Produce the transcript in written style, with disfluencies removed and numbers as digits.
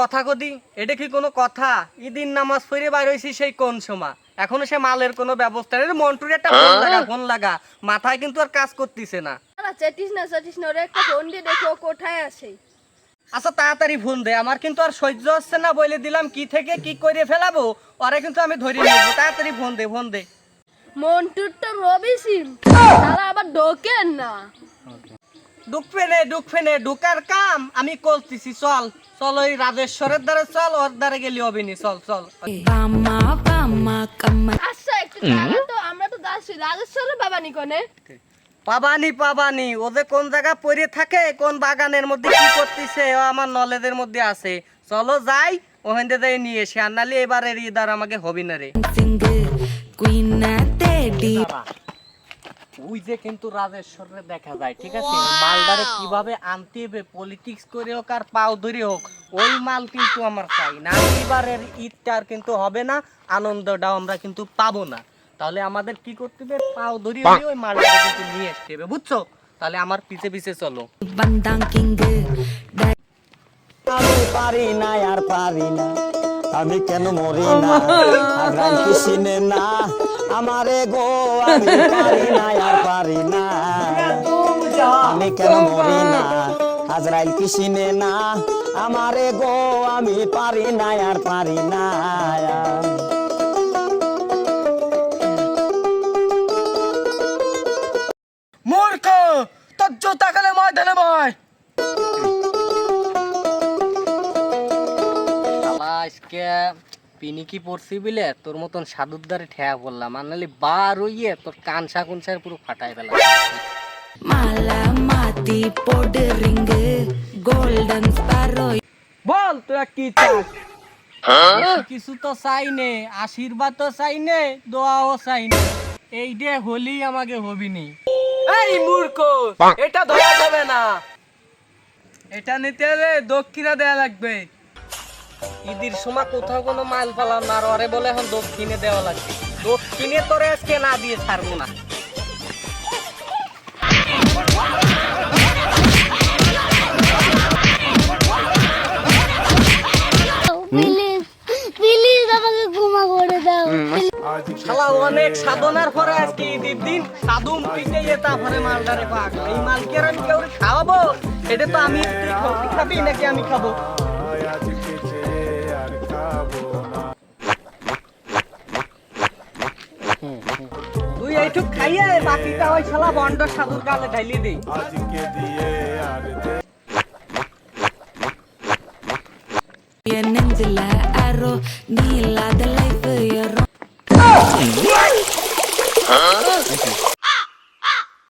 কথা কদি, এটা কি কোনো কথা? ঈদিন নামাজ পড়ে বাইর হইছি সেই কোন সময়, এখনো সে মালের কোনো ব্যবস্থা নেই। মন্টুর একটা ফোন লাগা, মাথায় কিন্তু আর কাজ করতেছে না। চেটিস না ওরে একটা ফোন দিয়ে দেখো কোথায় আছে। আচ্ছা তাড়াতাড়ি ফোন দে, আমার কিন্তু আর সহ্য হচ্ছে না, বলে দিলাম কি থেকে কি করে ফেলাবো, ওরে কিন্তু আমি ধরে নেব। তাড়াতাড়ি ফোন দে, ফোন দে। মন্টুর তো রবি সিম, শালা আবার ঢোকেন না। ঢুকবে নে, ঢুকার কাম আমি করতেছি। চল চল, ওই রাজেশ্বরের দ্বারে চল, ওর দ্বারে গেলি হবে নি। চল চল। আচ্ছা একটু দাঁড়া তো, আমরা তো যাচ্ছি রাজেশ্বরের বাবা নিকনে। পাবানি ও যে কোন জায়গা পড়ে থাকে, কোন বাগানের মধ্যে কি করতেছে, ও আমার নলেজের মধ্যে আছে। চলো যাই, ওখান থেকে নিয়ে এসে, আর নালি এবারের ঈদ আর আমাকে হবি না রে। ওই যে কিন্তু রাজেশ্বরে দেখা যায়, ঠিক আছে, মালদারে কিভাবে আনতে হবে, পলিটিক্স করে হোক আর পাও ধরে হোক, ওই মাল কিন্তু আমার চাই না। এবারের ঈদটা আর কিন্তু হবে না, আনন্দটাও আমরা কিন্তু পাবো না। তাহলে আমাদের কি করতে হবে, পাও ধরে ওই মালটা কিন্তু নিয়ে আসতে হবে, বুঝছো? তাহলে আমার পিছে পিছে চলো। আমি পারি না আর পারি না, আমি কেন মরি না, আজরাইল কি চিনে না আমারে গো, আমি পারি না আর পারি না, আমি কেন মরি না, আজরাইল কি চিনে না আমারে গো, আমি পারি না আর পারি না। মূর্খ, তোর জুতা খেলে ময়দানে বয়। আজকে পিনিকি পড়ছি বিলে তোর মতন সাধুর দ্বারে ঠেয়া পড়লাম, আর নাহলে বার হইয়ে তোর কানসা কুনসার পুরো ফাটাই ফেলা। বল তোরা কি চাস? কিছু তো চাই নে, আশীর্বাদ তো চাই নে, দোয়াও চাই নে, এইটা হলেই আমাকে হবি নি। এই মূর্খ, এটা ধরা যাবে না, এটা নিতে হলে দক্ষিণা দেয়া লাগবে। ঈদের সময় কোথাও কোনো মাল পালাম না, আর ওরে বলে এখন দক্ষিণে দেওয়া লাগবে। দক্ষিণে তোরে আজকে না দিয়ে ছাড়বো না। শালা অনেক সাধনার পরে আজকে ঈদের দিন সাধুম পিঠে তারপরে মালদারে পাক। এই মাল কি আর আমি কেউ খাওয়াবো? এটা তো আমি, তুই খাবি নাকি আমি খাবো? তুই এইটুক খাইয়ে বাকিটা ওই শালা বন্ড সাধুর গালে ঢাইলি দে। Nenzilla arrow, Nila the life.